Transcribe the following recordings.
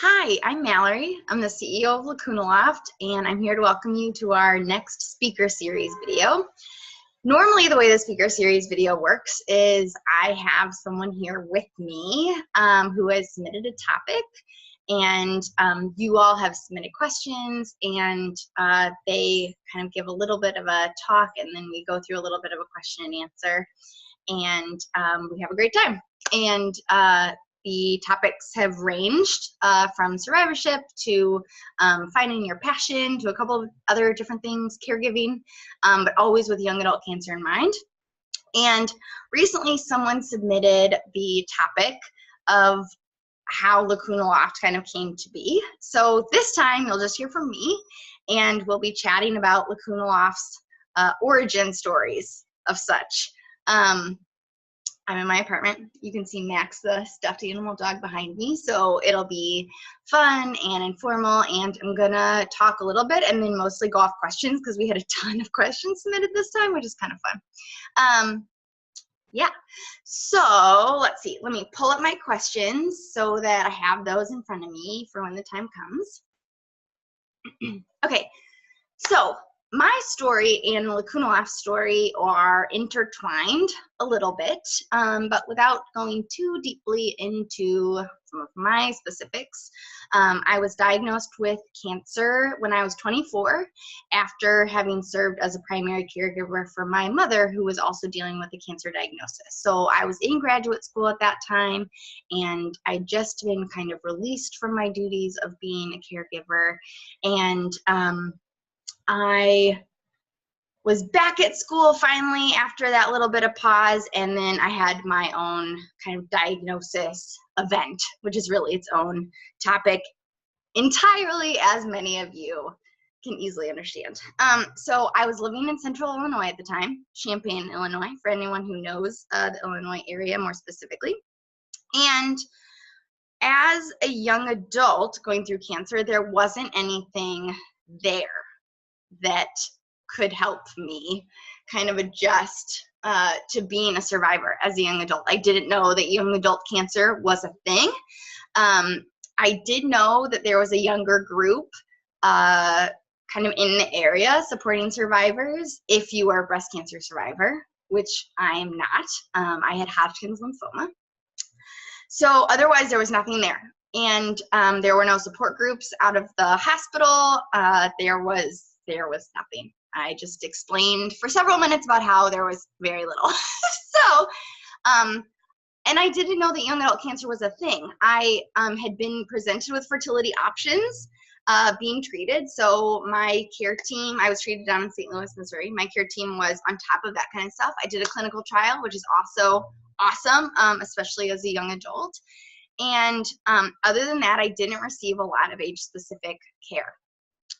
Hi, I'm Mallory. I'm the CEO of Lacuna Loft, and I'm here to welcome you to our next speaker series video. Normally, the way the speaker series video works is I have someone here with me who has submitted a topic, and you all have submitted questions, and they kind of give a little bit of a talk, and then we go through a little bit of a question and answer, and we have a great time. And the topics have ranged from survivorship to finding your passion to a couple of other different things, caregiving, but always with young adult cancer in mind. And recently someone submitted the topic of how Lacuna Loft kind of came to be. So this time you'll just hear from me, and we'll be chatting about Lacuna Loft's origin stories of such. I'm in my apartment. You can see Max, the stuffed animal dog, behind me. So it'll be fun and informal, and I'm gonna talk a little bit and then mostly go off questions because we had a ton of questions submitted this time, which is kind of fun. Yeah, so let's see. Let me pull up my questions so that I have those in front of me for when the time comes. Okay, so my story and Lacuna Loft's story are intertwined a little bit, but without going too deeply into some of my specifics. I was diagnosed with cancer when I was 24 after having served as a primary caregiver for my mother, who was also dealing with a cancer diagnosis. So I was in graduate school at that time, and I'd just been kind of released from my duties of being a caregiver, and I was back at school finally after that little bit of pause, and then I had my own kind of diagnosis event, which is really its own topic entirely, as many of you can easily understand. So I was living in central Illinois at the time, Champaign, Illinois, for anyone who knows the Illinois area more specifically. And as a young adult going through cancer, there wasn't anything there that could help me kind of adjust to being a survivor as a young adult. I didn't know that young adult cancer was a thing. I did know that there was a younger group kind of in the area supporting survivors if you are a breast cancer survivor, which I am not. I had Hodgkin's lymphoma. So otherwise there was nothing there. And there were no support groups out of the hospital. There was nothing. I just explained for several minutes about how there was very little. So, and I didn't know that young adult cancer was a thing. I had been presented with fertility options being treated. So my care team, I was treated down in St. Louis, Missouri. My care team was on top of that kind of stuff. I did a clinical trial, which is also awesome, especially as a young adult. And other than that, I didn't receive a lot of age-specific care.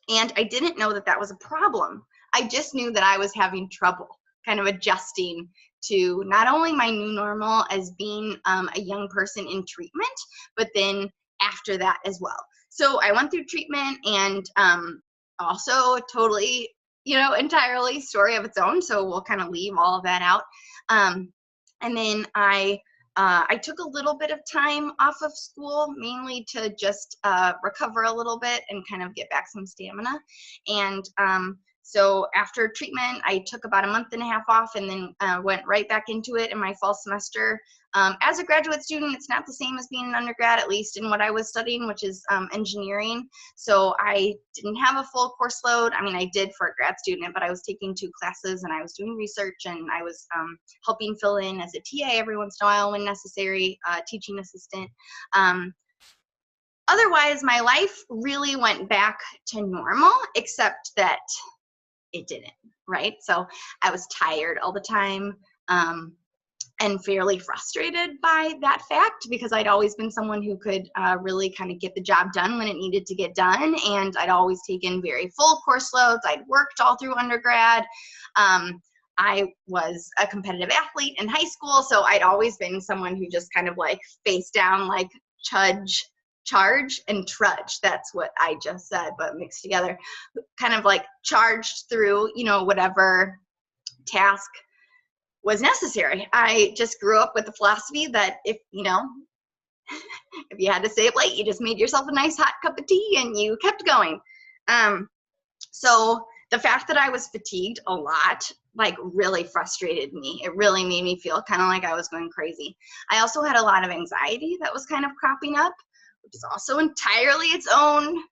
And I didn't know that that was a problem. I just knew that I was having trouble kind of adjusting to not only my new normal as being a young person in treatment, but then after that as well. So I went through treatment, and also totally, entirely story of its own. So we'll kind of leave all of that out. And then I took a little bit of time off of school, mainly to just recover a little bit and kind of get back some stamina. And so after treatment, I took about a month and a half off, and then went right back into it in my fall semester. As a graduate student, it's not the same as being an undergrad, at least in what I was studying, which is engineering. So I didn't have a full course load. I mean, I did for a grad student, but I was taking 2 classes, and I was doing research, and I was helping fill in as a TA every once in a while when necessary, teaching assistant. Otherwise, my life really went back to normal, except that it didn't, right? So I was tired all the time, and fairly frustrated by that fact, because I'd always been someone who could really kind of get the job done when it needed to get done, and I'd always taken very full course loads. I'd worked all through undergrad. I was a competitive athlete in high school, so I'd always been someone who just kind of like face down, like charge and trudge. That's what I just said, but mixed together, kind of like charged through, whatever task was necessary. I just grew up with the philosophy that if If you had to stay up late, you just made yourself a nice hot cup of tea and you kept going. So the fact that I was fatigued a lot, like, really frustrated me. It really made me feel kind of like I was going crazy. I also had a lot of anxiety that was kind of cropping up, which is also entirely its own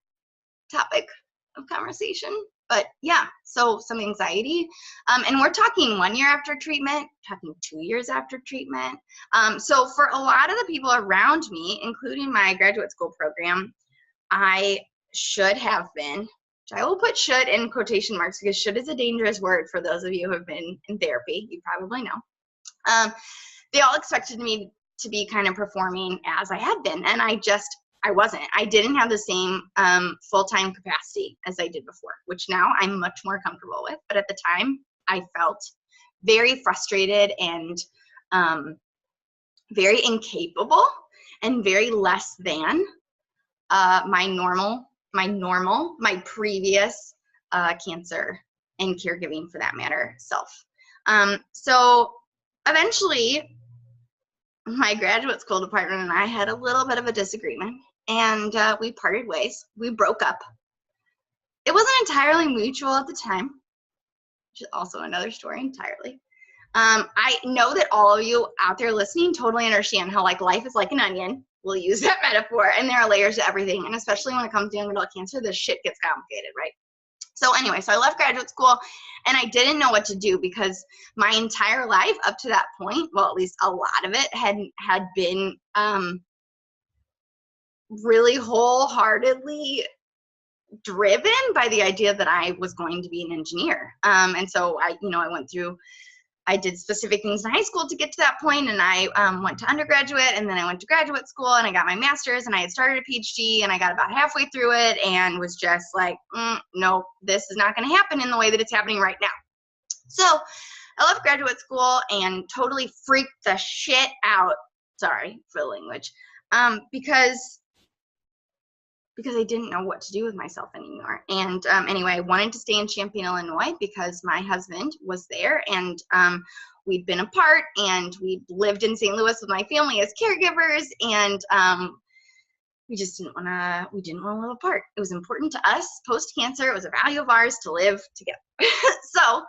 topic of conversation. But yeah, so some anxiety. And we're talking 1 year after treatment, talking 2 years after treatment. So for a lot of the people around me, including my graduate school program, I should have been, which I will put should in quotation marks because should is a dangerous word for those of you who have been in therapy. You probably know. They all expected me to be kind of performing as I had been, and I wasn't. I didn't have the same full-time capacity as I did before, which now I'm much more comfortable with. But at the time, I felt very frustrated and very incapable and very less than my previous cancer and caregiving, for that matter, self. So eventually, my graduate school department and I had a little bit of a disagreement, and we parted ways. We broke up. It wasn't entirely mutual at the time, which is also another story entirely. I know that all of you out there listening totally understand how, like, life is like an onion. We'll use that metaphor, and there are layers to everything, and especially when it comes to young adult cancer, this shit gets complicated, right? So anyway, so I left graduate school, and I didn't know what to do because my entire life up to that point, well, at least a lot of it, had been really wholeheartedly driven by the idea that I was going to be an engineer. And so I did specific things in high school to get to that point, and I went to undergraduate, and then I went to graduate school, and I got my master's, and I had started a PhD, and I got about halfway through it and was just like, no, this is not going to happen in the way that it's happening right now. So I left graduate school and totally freaked the shit out, sorry for the language, because I didn't know what to do with myself anymore. And anyway, I wanted to stay in Champaign, Illinois because my husband was there, and we'd been apart, and we lived in St. Louis with my family as caregivers, and we just didn't want to live apart. It was important to us post-cancer. It was a value of ours to live together. So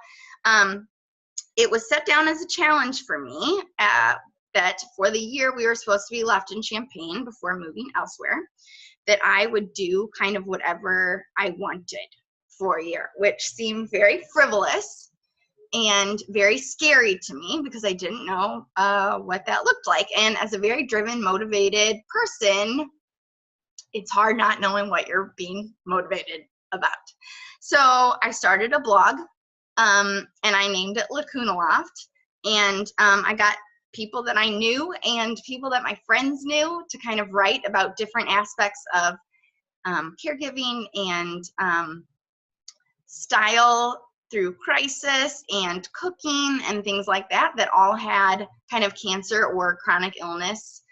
it was set down as a challenge for me that for the year we were supposed to be left in Champaign before moving elsewhere, that I would do kind of whatever I wanted for a year, which seemed very frivolous and very scary to me because I didn't know what that looked like. And as a very driven, motivated person, it's hard not knowing what you're being motivated about. So I started a blog, and I named it Lacuna Loft, and I got people that I knew and people that my friends knew to kind of write about different aspects of caregiving and style through crisis and cooking and things like that, that all had kind of cancer or chronic illness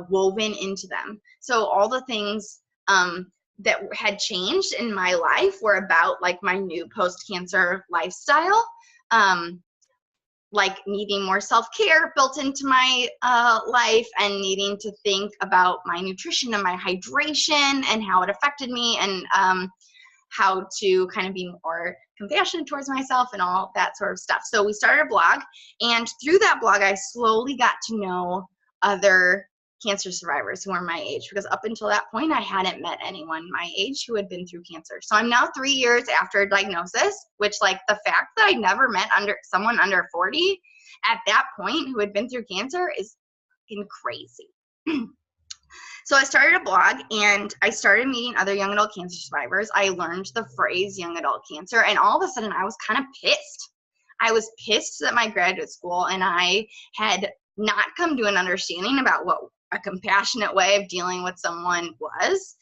woven into them. So all the things that had changed in my life were about, like, my new post-cancer lifestyle, like needing more self-care built into my life, and needing to think about my nutrition and my hydration and how it affected me, and how to kind of be more compassionate towards myself and all that sort of stuff. So we started a blog, and through that blog, I slowly got to know other cancer survivors who are my age, because up until that point, I hadn't met anyone my age who had been through cancer. So I'm now 3 years after diagnosis, which, like, the fact that I never met someone under 40 at that point who had been through cancer is fucking crazy. So I started a blog, and I started meeting other young adult cancer survivors. I learned the phrase young adult cancer, and all of a sudden I was kind of pissed. I was pissed that my graduate school and I had not come to an understanding about what a compassionate way of dealing with someone was.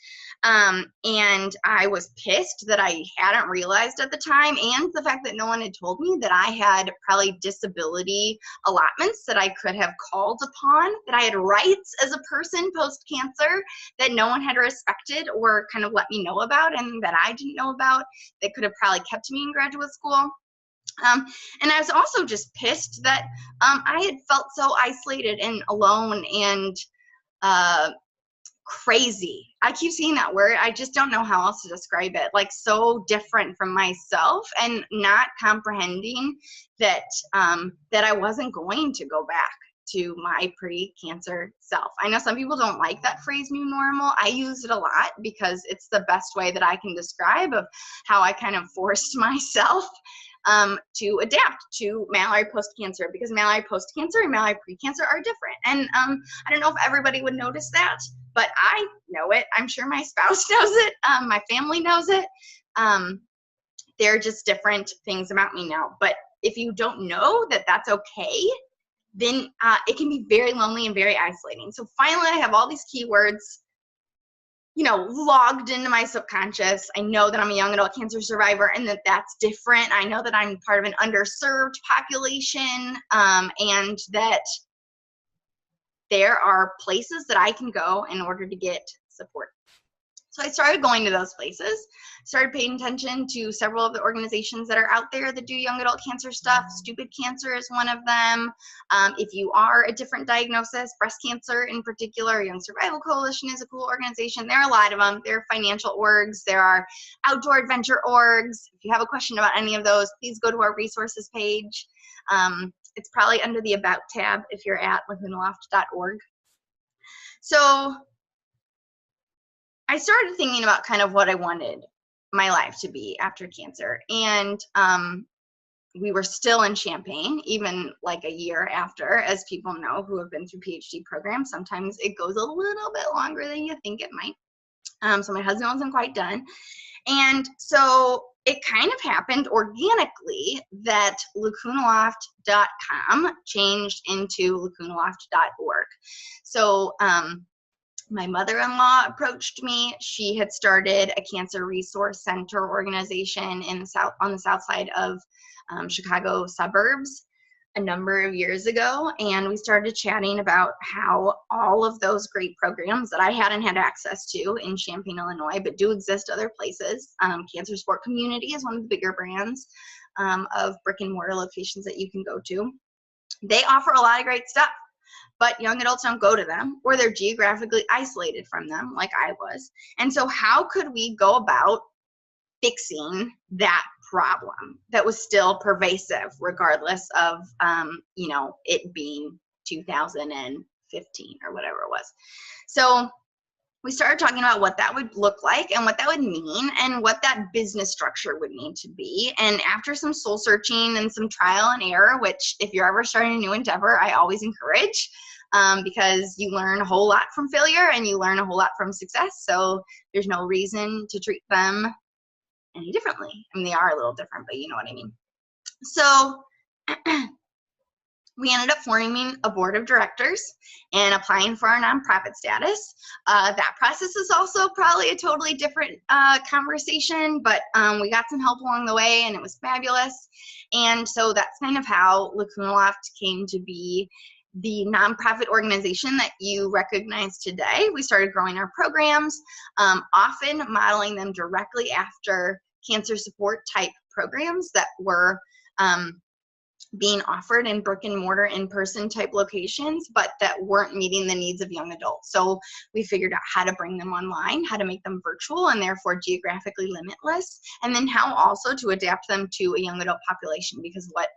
And I was pissed that I hadn't realized at the time, and the fact that no one had told me that I had probably disability allotments that I could have called upon, that I had rights as a person post-cancer that no one had respected or kind of let me know about, and that I didn't know about, that could have probably kept me in graduate school. And I was also just pissed that I had felt so isolated and alone and crazy. I keep seeing that word. I just don't know how else to describe it. Like so different from myself, and not comprehending that that I wasn't going to go back to my pre-cancer self. I know some people don't like that phrase new normal. I use it a lot because it's the best way that I can describe of how I kind of forced myself to adapt to Mallory post-cancer, because Mallory post-cancer and Mallory pre-cancer are different. And I don't know if everybody would notice that, but I know it. I'm sure my spouse knows it. My family knows it. They're just different things about me now. But if you don't know that that's okay, then it can be very lonely and very isolating. So finally, I have all these keywords, you know, logged into my subconscious. I know that I'm a young adult cancer survivor and that that's different. I know that I'm part of an underserved population, and that there are places that I can go in order to get support. So I started going to those places, started paying attention to several of the organizations that are out there that do young adult cancer stuff. Stupid Cancer is one of them. If you are a different diagnosis, breast cancer in particular, Young Survival Coalition is a cool organization. There are a lot of them. There are financial orgs. There are outdoor adventure orgs. If you have a question about any of those, please go to our resources page. It's probably under the About tab if you're at lacunaLoft.org. So I started thinking about kind of what I wanted my life to be after cancer. And we were still in Champaign, even like a year after, as people know who have been through PhD programs. Sometimes it goes a little bit longer than you think it might. So my husband wasn't quite done. And so it kind of happened organically that lacunaloft.com changed into lacunaloft.org. So my mother-in-law approached me. She had started a cancer resource center organization in the south, on the south side of Chicago suburbs, a number of years ago, and we started chatting about how all of those great programs that I hadn't had access to in Champaign, Illinois, but do exist other places. Cancer Sport Community is one of the bigger brands of brick and mortar locations that you can go to. They offer a lot of great stuff, but young adults don't go to them, or they're geographically isolated from them like I was. And so how could we go about fixing that problem that was still pervasive regardless of, you know, it being 2015 or whatever it was? So we started talking about what that would look like and what that would mean and what that business structure would need to be. And after some soul searching and some trial and error, which if you're ever starting a new endeavor, I always encourage, because you learn a whole lot from failure and you learn a whole lot from success. So there's no reason to treat them any differently. I mean, they are a little different, but you know what I mean. So we ended up forming a board of directors and applying for our nonprofit status. That process is also probably a totally different conversation, but we got some help along the way and it was fabulous. And so that's kind of how Lacuna Loft came to be the nonprofit organization that you recognize today. We started growing our programs, often modeling them directly after cancer support type programs that were being offered in brick and mortar in-person type locations, but that weren't meeting the needs of young adults. So we figured out how to bring them online, how to make them virtual and therefore geographically limitless, and then how also to adapt them to a young adult population, because what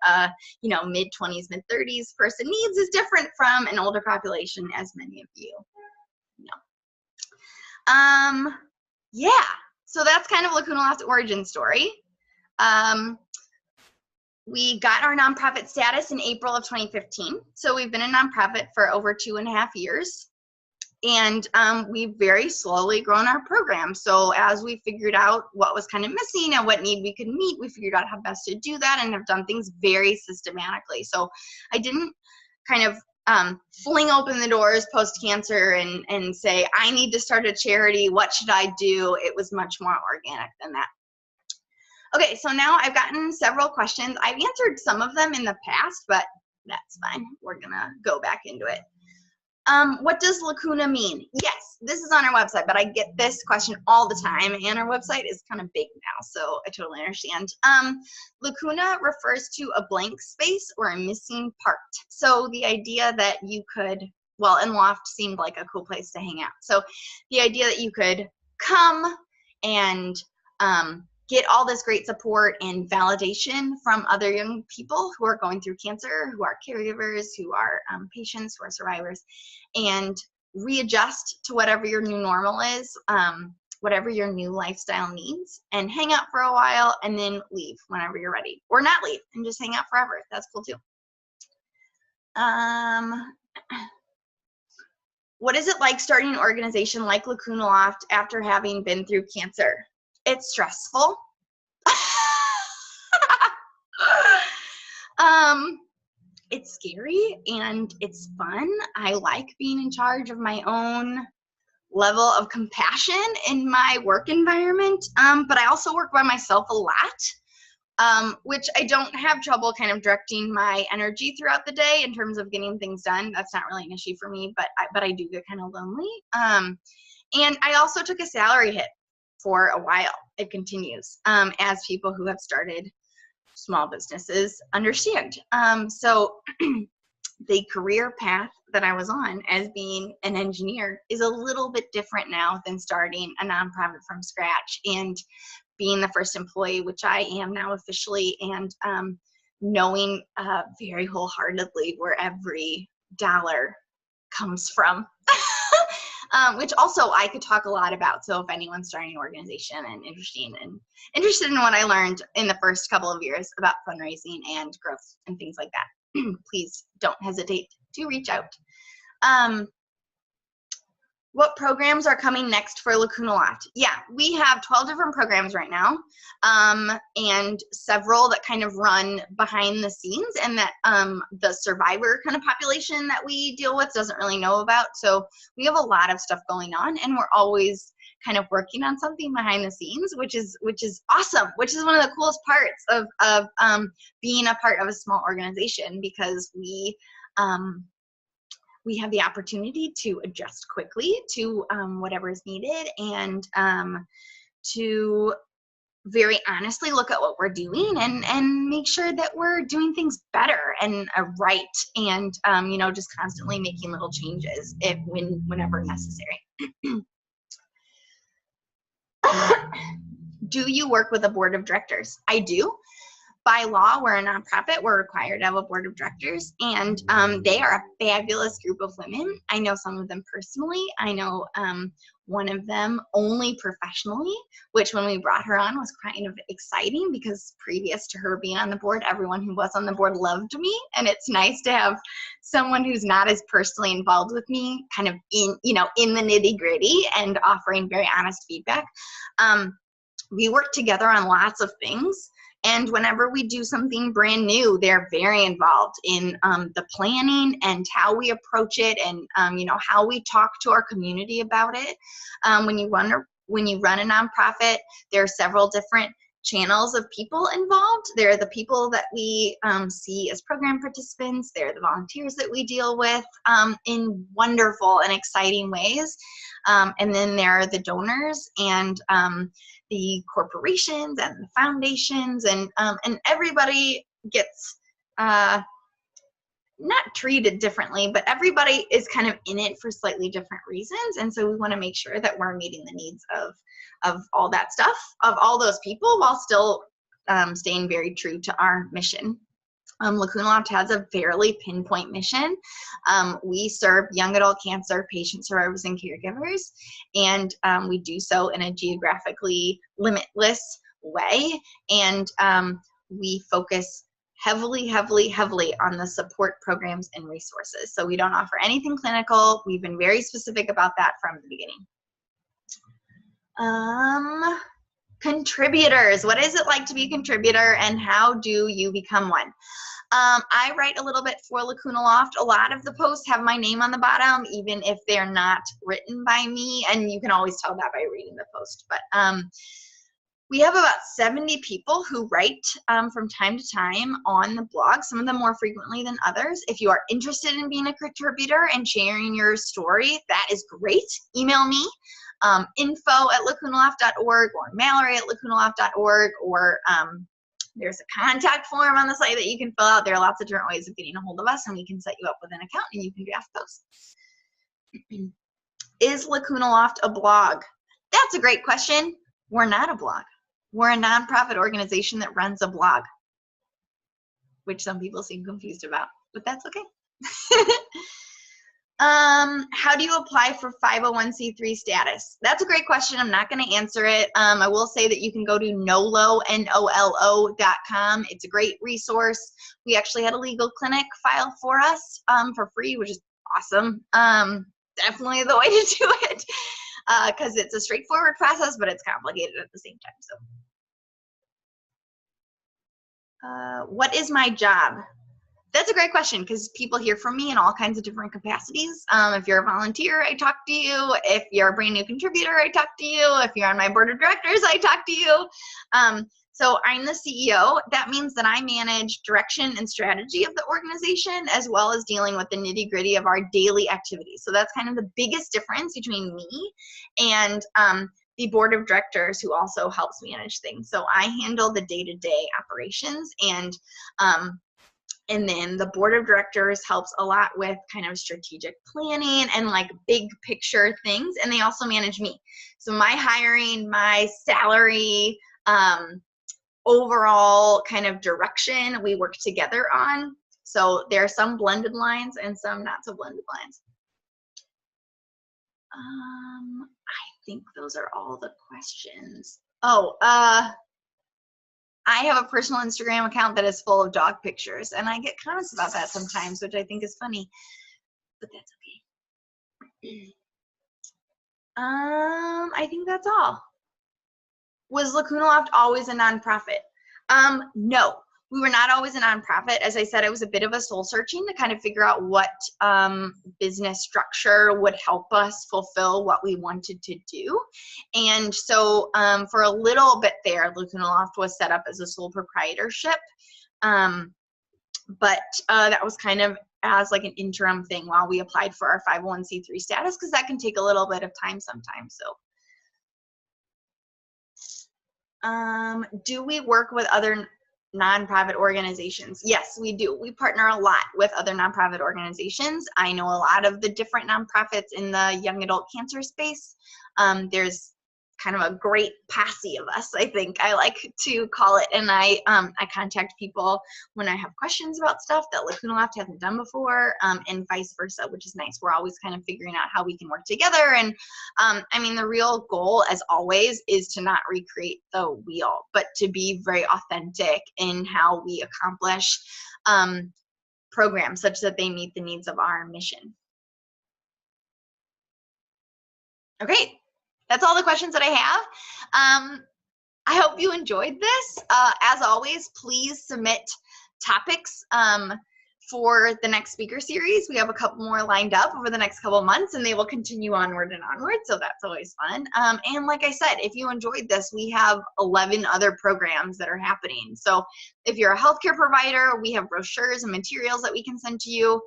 you know, mid-20s, mid-30s person needs is different from an older population, as many of you know. Yeah, so that's kind of Lacuna Loft's origin story. We got our nonprofit status in April of 2015. So we've been a nonprofit for over 2.5 years. And we've very slowly grown our program. So as we figured out what was kind of missing and what need we could meet, we figured out how best to do that and have done things very systematically. So I didn't kind of fling open the doors post-cancer and say, I need to start a charity, what should I do? It was much more organic than that. Okay, so now I've gotten several questions. I've answered some of them in the past, but that's fine. We're gonna go back into it. What does Lacuna mean? Yes, this is on our website, but I get this question all the time, and our website is kind of big now, so I totally understand. Lacuna refers to a blank space or a missing part. So the idea that you could well, and Loft seemed like a cool place to hang out. So the idea that you could come and get all this great support and validation from other young people who are going through cancer, who are caregivers, who are patients, who are survivors, and readjust to whatever your new normal is, whatever your new lifestyle needs, and hang out for a while and then leave whenever you're ready, or not leave and just hang out forever. That's cool too. What is it like starting an organization like Lacuna Loft after having been through cancer? It's stressful. It's scary and it's fun. I like being in charge of my own level of compassion in my work environment, but I also work by myself a lot, which I don't have trouble kind of directing my energy throughout the day in terms of getting things done. That's not really an issue for me, but I do get kind of lonely. And I also took a salary hit for a while. It continues, as people who have started small businesses understand. So the career path that I was on as being an engineer is a little bit different now than starting a nonprofit from scratch and being the first employee, which I am now officially, and knowing very wholeheartedly where every dollar comes from. Which also I could talk a lot about. So if anyone's starting an organization and interested in what I learned in the first couple of years about fundraising and growth and things like that, please don't hesitate to reach out. What programs are coming next for Lacuna Loft? Yeah, we have 12 different programs right now, and several that kind of run behind the scenes and that the survivor kind of population that we deal with doesn't really know about. So we have a lot of stuff going on, and we're always kind of working on something behind the scenes, which is awesome, which is one of the coolest parts of being a part of a small organization, because we have the opportunity to adjust quickly to whatever is needed, and to very honestly look at what we're doing and make sure that we're doing things better and right, and just constantly making little changes whenever necessary. Do you work with a board of directors? I do. By law, we're a nonprofit. We're required to have a board of directors, and they are a fabulous group of women. I know some of them personally. I know one of them only professionally, which when we brought her on was kind of exciting, because previous to her being on the board, everyone who was on the board loved me, and it's nice to have someone who's not as personally involved with me kind of in the nitty-gritty and offering very honest feedback. We work together on lots of things. And whenever we do something brand new, they're very involved in the planning and how we approach it, and how we talk to our community about it. When you run a nonprofit, there are several different channels of people involved. There are the people that we see as program participants. There are the volunteers that we deal with in wonderful and exciting ways. And then there are the donors and the corporations and the foundations, and everybody gets not treated differently, but everybody is kind of in it for slightly different reasons. And so we want to make sure that we're meeting the needs of all that stuff, of all those people, while still staying very true to our mission. Lacuna Loft has a fairly pinpoint mission. We serve young adult cancer patients, survivors, and caregivers, and we do so in a geographically limitless way. And we focus heavily on the support programs and resources. So we don't offer anything clinical. We've been very specific about that from the beginning. Contributors. What is it like to be a contributor, and how do you become one? I write a little bit for Lacuna Loft. A lot of the posts have my name on the bottom, even if they're not written by me, and you can always tell that by reading the post. But we have about 70 people who write from time to time on the blog, some of them more frequently than others. If you are interested in being a contributor and sharing your story, that is great. Email me, info@lacunaloft.org or Mallory@lacunaloft.org, or there's a contact form on the site that you can fill out. There are lots of different ways of getting a hold of us, and we can set you up with an account and you can draft posts. Is Lacuna Loft a blog? That's a great question. We're not a blog. We're a nonprofit organization that runs a blog, which some people seem confused about, but that's okay. How do you apply for 501c3 status? That's a great question. I'm not going to answer it. I will say that you can go to NOLO.com. It's a great resource. We actually had a legal clinic file for us for free, which is awesome. Definitely the way to do it because it's a straightforward process, but it's complicated at the same time. So, what is my job? That's a great question because people hear from me in all kinds of different capacities. If you're a volunteer, I talk to you. If you're a brand new contributor, I talk to you. If you're on my board of directors, I talk to you. So I'm the CEO. That means that I manage direction and strategy of the organization as well as dealing with the nitty-gritty of our daily activities. So that's kind of the biggest difference between me and the board of directors who also helps manage things. So I handle the day-to-day operations and then the board of directors helps a lot with kind of strategic planning and like big picture things. And they also manage me. So my hiring, my salary, overall kind of direction we work together on. So there are some blended lines and some not so blended lines. I think those are all the questions. Oh, I have a personal Instagram account that is full of dog pictures, and I get comments about that sometimes, which I think is funny, but that's okay. I think that's all. Was Lacuna Loft always a nonprofit? No, we were not always a nonprofit. As I said, it was a bit of a soul searching to kind of figure out what business structure would help us fulfill what we wanted to do. And so for a little bit there, Lacuna Loft was set up as a sole proprietorship. But that was kind of as like an interim thing while we applied for our 501c3 status, because that can take a little bit of time sometimes. So. Do we work with other nonprofit organizations? Yes, we do. We partner a lot with other nonprofit organizations. I know a lot of the different nonprofits in the young adult cancer space. There's kind of a great posse of us, I think I like to call it. And I contact people when I have questions about stuff that Lacuna Loft hasn't done before, and vice versa, which is nice. We're always kind of figuring out how we can work together. And I mean, the real goal, as always, is to not recreate the wheel, but to be very authentic in how we accomplish programs such that they meet the needs of our mission. Okay. That's all the questions that I have. I hope you enjoyed this. As always, please submit topics for the next speaker series. We have a couple more lined up over the next couple of months, and they will continue onward and onward, so that's always fun. And like I said, if you enjoyed this, we have 11 other programs that are happening. So if you're a healthcare provider, we have brochures and materials that we can send to you.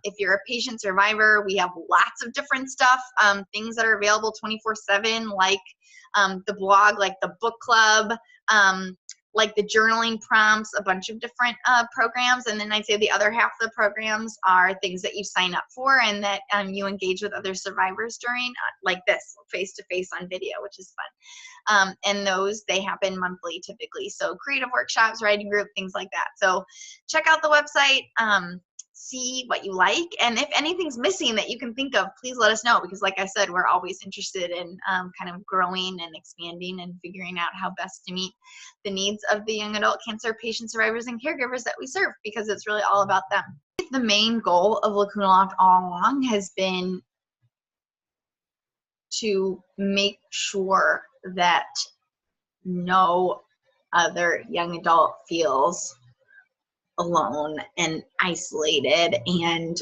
If you're a patient survivor, we have lots of different stuff, things that are available 24/7, like the blog, like the book club, like the journaling prompts, a bunch of different programs. And then I'd say the other half of the programs are things that you sign up for and that you engage with other survivors during, like this, face-to-face on video, which is fun. And those, they happen monthly typically. So creative workshops, writing group, things like that. So check out the website, see what you like. And if anything's missing that you can think of, please let us know, because like I said, we're always interested in kind of growing and expanding and figuring out how best to meet the needs of the young adult cancer patient survivors and caregivers that we serve, because it's really all about them. The main goal of Lacuna Loft all along has been to make sure that no other young adult feels alone and isolated and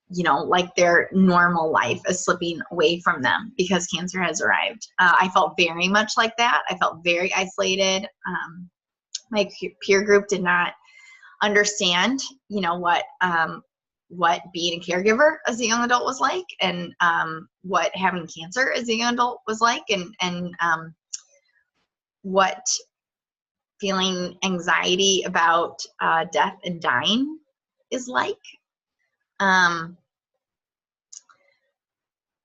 you know, like their normal life is slipping away from them because cancer has arrived. I felt very much like that. I felt very isolated. My peer group did not understand, you know, what being a caregiver as a young adult was like, and what having cancer as a young adult was like, and what feeling anxiety about death and dying is like.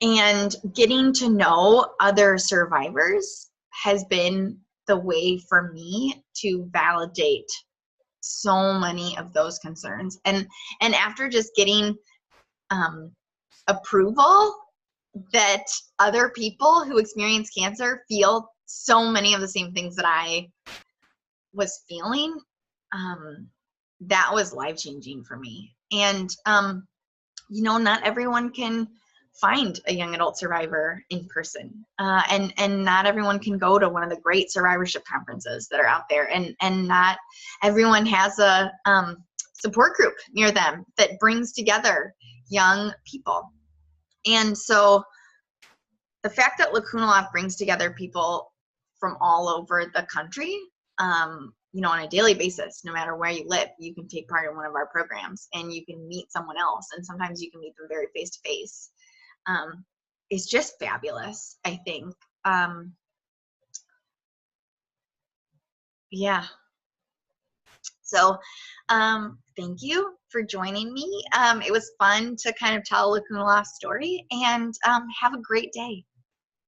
And getting to know other survivors has been the way for me to validate so many of those concerns. And after just getting approval that other people who experience cancer feel so many of the same things that I was feeling, that was life-changing for me. And you know, not everyone can find a young adult survivor in person, and not everyone can go to one of the great survivorship conferences that are out there, and not everyone has a support group near them that brings together young people. And so the fact that Lacuna Loft brings together people from all over the country, you know, on a daily basis, no matter where you live, you can take part in one of our programs and you can meet someone else. And sometimes you can meet them very face to face. It's just fabulous, I think. Yeah. So thank you for joining me. It was fun to kind of tell Lacuna Loft's story, and have a great day.